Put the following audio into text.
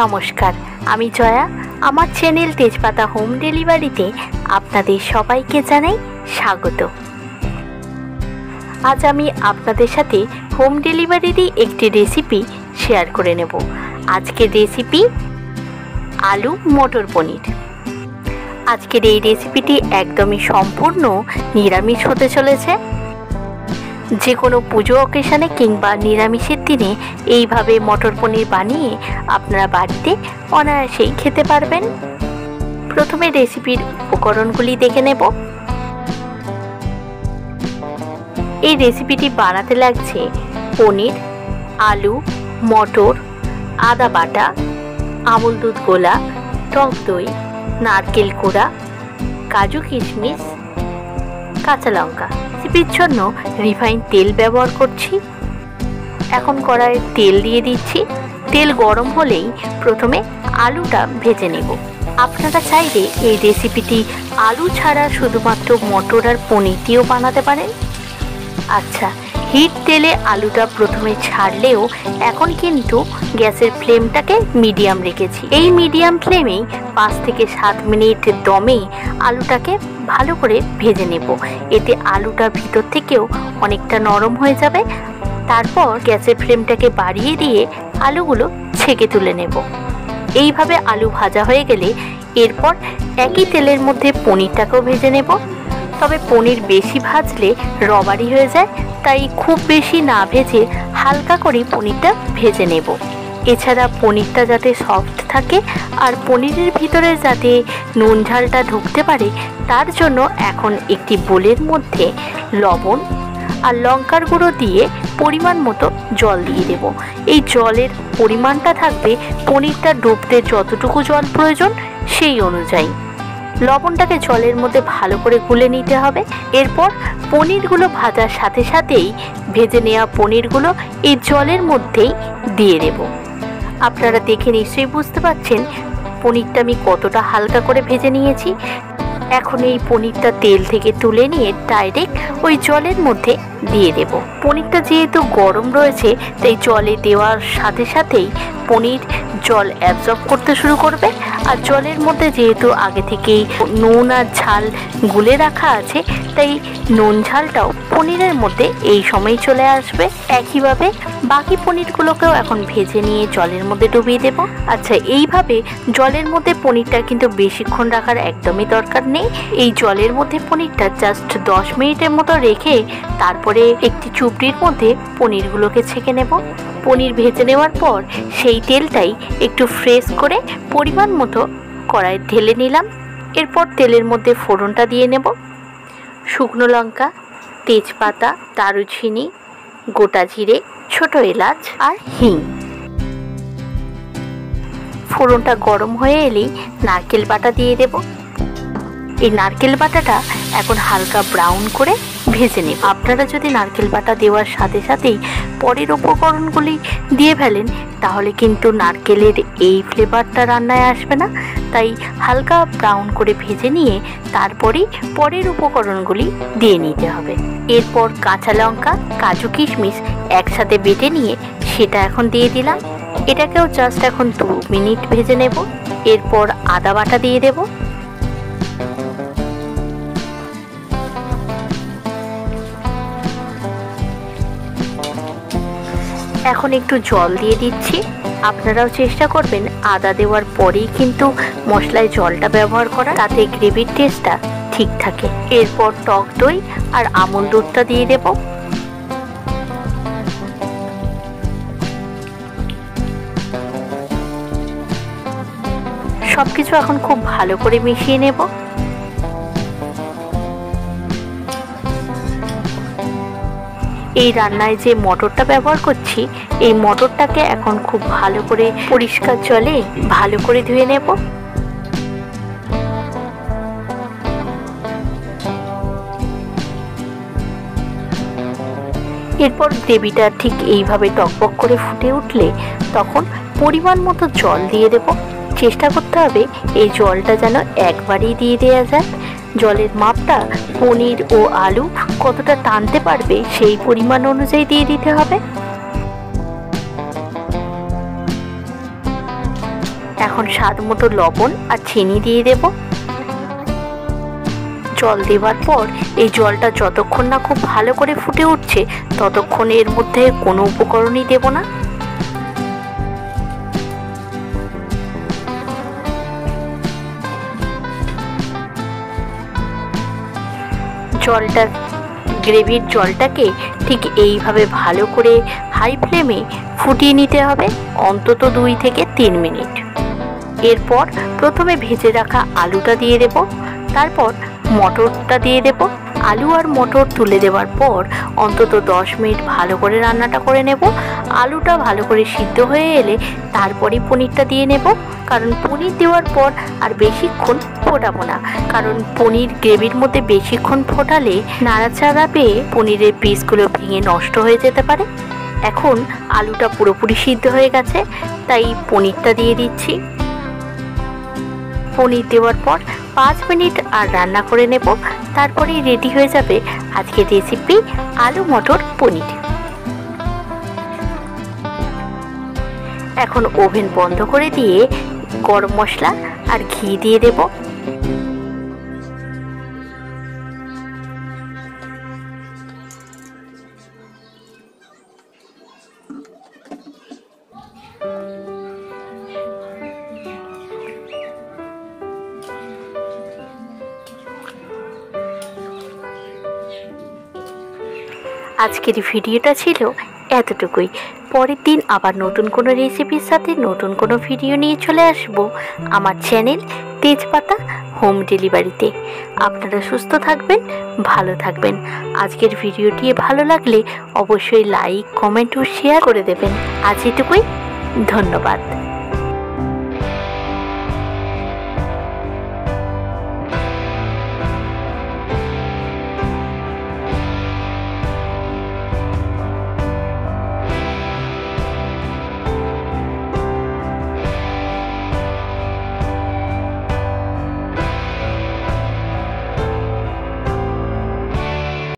নমস্কার, আমি জয়া। আমার চ্যানেল তেজপাতা হোম ডেলিভারিতে আপনাদের সবাইকে জানাই স্বাগত। আজ আমি আপনাদের সাথে হোম ডেলিভারিরই একটি রেসিপি শেয়ার করে নেব। আজকের রেসিপি আলু মটর পনির। আজকের এই রেসিপিটি একদমই সম্পূর্ণ নিরামিষ হতে চলেছে। যে কোনো পুজো অকেশনে কিংবা নিরামিষের দিনে এইভাবে মটর পনির বানিয়ে আপনারা বাড়িতে অনায়াসেই খেতে পারবেন। প্রথমে রেসিপির উপকরণগুলি দেখে নেব। এই রেসিপিটি বানাতে লাগছে পনির, আলু, মটর, আদা বাটা, আমুল দুধ গোলা, টক দই, নারকেল কোড়া, কাজু কিশমিশ, কাঁচা লঙ্কা। রেসিপির জন্য রিফাইন তেল ব্যবহার করছি। এখন কড়াইয়ে তেল দিয়ে দিচ্ছি। তেল গরম হলেই প্রথমে আলুটা ভেজে নেব। আপনারা চাইলে এই রেসিপিটি আলু ছাড়া শুধুমাত্র মটর আর পনির দিয়েও বানাতে পারেন। আচ্ছা, হিট তেলে আলুটা প্রথমে ছাড়লেও এখন কিন্তু গ্যাসের ফ্লেমটাকে মিডিয়াম রেখেছি। এই মিডিয়াম ফ্লেমেই 5 থেকে 7 মিনিট দমে আলুটাকে ভালো করে ভেজে নেব। এতে আলুটা ভিতর থেকেও অনেকটা নরম হয়ে যাবে। তারপর গ্যাসের ফ্লেমটাকে বাড়িয়ে দিয়ে আলুগুলো ছেঁকে তুলে নেব। এইভাবে আলু ভাজা হয়ে গেলে এরপর একই তেলের মধ্যে পনিরটাকেও ভেজে নেব। তবে পনির বেশি ভাজলে রবারি হয়ে যায়, তাই খুব বেশি না ভেজে হালকা করে পনিরটা ভেজে নেব। এছাড়া পনিরটা যাতে সফট থাকে আর পনিরের ভিতরে যাতে নুন ঝালটা ঢুকতে পারে, তার জন্য এখন একটি বোলের মধ্যে লবণ আর লঙ্কার গুঁড়ো দিয়ে পরিমাণ মতো জল দিয়ে দেব। এই জলের পরিমাণটা থাকবে পনিরটা ডুবতে যতটুকু জল প্রয়োজন সেই অনুযায়ী। লবণটাকে জলের মধ্যে ভালো করে গুলে নিতে হবে। এরপর পনিরগুলো ভাজার সাথে সাথেই ভেজে নেওয়া পনিরগুলো এই জলের মধ্যেই দিয়ে দেব। আপনারা দেখে নিশ্চয়ই বুঝতে পারছেন পনিরটা আমি কতটা হালকা করে ভেজে নিয়েছি। এখন এই পনিরটা তেল থেকে তুলে নিয়ে ডাইরেক্ট ওই জলের মধ্যে দিয়ে দেব। পনিরটা যেহেতু গরম রয়েছে, তাই জলে দেওয়ার সাথে সাথেই পনির জল অ্যাবজর্ব করতে শুরু করবে। আর জলের মধ্যে যেহেতু আগে থেকেই নুন আর ঝাল গুলে রাখা আছে, তাই নুন ঝালটাও পনিরের মধ্যে এই সময় চলে আসবে। একইভাবে বাকি পনিরগুলোকেও এখন ভেজে নিয়ে জলের মধ্যে ডুবিয়ে দেব। আচ্ছা, এইভাবে জলের মধ্যে পনিরটা কিন্তু বেশিক্ষণ রাখার একদমই দরকার নেই। এই জলের মধ্যে পনিরটা জাস্ট 10 মিনিটের মতো রেখে তারপরে একটি চুপড়ির মধ্যে পনিরগুলোকে ছেঁকে নেব। পনির ভেজে নেওয়ার পর সেই তেলটাই একটু ফ্রেশ করে পরিমাণ মতো কড়াইয়ে ঢেলে নিলাম। এরপর তেলের মধ্যে ফোড়নটা দিয়ে নেব। শুকনো লঙ্কা, তেজপাতা, দারুচিনি, গোটা জিরে, ছোট এলাচ আর হিং। ফোড়নটা গরম হয়ে এলেই নারকেল বাটা দিয়ে দেব। এই নারকেল বাটাটা এখন হালকা ব্রাউন করে ভেজে নেব। আপনারা যদি নারকেল বাটা দেওয়ার সাথে সাথেই পরের উপকরণগুলি দিয়ে ফেলেন, তাহলে কিন্তু নারকেলের এই ফ্লেভারটা রান্নায় আসবে না। তাই হালকা ব্রাউন করে ভেজে নিয়ে তারপরেই পরের উপকরণগুলি দিয়ে নিতে হবে। এরপর কাঁচা লঙ্কা, কাজু কিশমিশ একসাথে বেটে নিয়ে সেটা এখন দিয়ে দিলাম। এটাকেও জাস্ট এখন 2 মিনিট ভেজে নেব। এরপর আদা বাটা দিয়ে দেব। এখন একটু জল দিয়ে দিচ্ছি। আপনারাও চেষ্টা করবেন আদা দেওয়ার পরেই কিন্তু মশলায় জলটা ব্যবহার করা, তাতে গ্রেভির টেস্টটা ঠিক থাকে। এরপর টক দই আর আমুল দুধটা দিয়ে দেব। সবকিছু এখন খুব ভালো করে মিশিয়ে নেব। এই রান্নায় যে মটরটা ব্যবহার করছি, এই মটরটাকে এখন খুব ভালো করে পরিষ্কার জলে ভালো করে ধুয়ে নেব। এরপর গ্রেভিটা ঠিক এইভাবে টকবক করে ফুটে উঠলে তখন পরিমাণ মতো জল দিয়ে দেব। চেষ্টা করতে হবে এই জলটা যেন একবারেই দিয়ে দেওয়া যায়। জলের মাপটা পনির ও আলু কতটা টানতে পারবে সেই পরিমাণ অনুযায়ী দিয়ে দিতে হবে। এখন স্বাদ মতো লবণ আর চিনি দিয়ে দেব। জল দেওয়ার পর এই জলটা যতক্ষণ না খুব ভালো করে ফুটে উঠছে ততক্ষণ এর মধ্যে কোনো উপকরণই দেব না। গ্রেভির জলটাকে ঠিক এইভাবে ভালো করে হাই ফ্লেমে ফুটিয়ে নিতে হবে অন্তত 2 থেকে 3 মিনিট। এরপর প্রথমে ভেজে রাখা আলুটা দিয়ে দেব, তারপর মটরটা দিয়ে দেব। আলু আর মটর তুলে দেওয়ার পর অন্তত 10 মিনিট ভালো করে রান্নাটা করে নেব। আলুটা ভালো করে সিদ্ধ হয়ে এলে তারপরেই পনিরটা দিয়ে নেব, কারণ পনির দেওয়ার পর আর বেশিক্ষণ ফোটাবো না, কারণ পনির গ্রেভির মধ্যে বেশিক্ষণ ফোটালে নাড়াচাড়া পেয়ে পনিরের পিসগুলো ভেঙে নষ্ট হয়ে যেতে পারে। এখন আলুটা পুরোপুরি সিদ্ধ হয়ে গেছে, তাই পনিরটা দিয়ে দিচ্ছি। পনির দেওয়ার পর 5 মিনিট আর রান্না করে নেব, তারপরেই রেডি হয়ে যাবে আজকের রেসিপি আলু মটর পনির। এখন ওভেন বন্ধ করে দিয়ে গরম মশলা আর ঘি দিয়ে দেব। আজকের ভিডিওটা ছিল এতটুকুই। পরের দিন আবার নতুন কোনো রেসিপির সাথে নতুন কোনো ভিডিও নিয়ে চলে আসব আমার চ্যানেল তেজপাতা হোম ডেলিভারিতে। আপনারা সুস্থ থাকবেন, ভালো থাকবেন। আজকের ভিডিওটি ভালো লাগলে অবশ্যই লাইক, কমেন্ট ও শেয়ার করে দেবেন। আজ এটুকুই, ধন্যবাদ।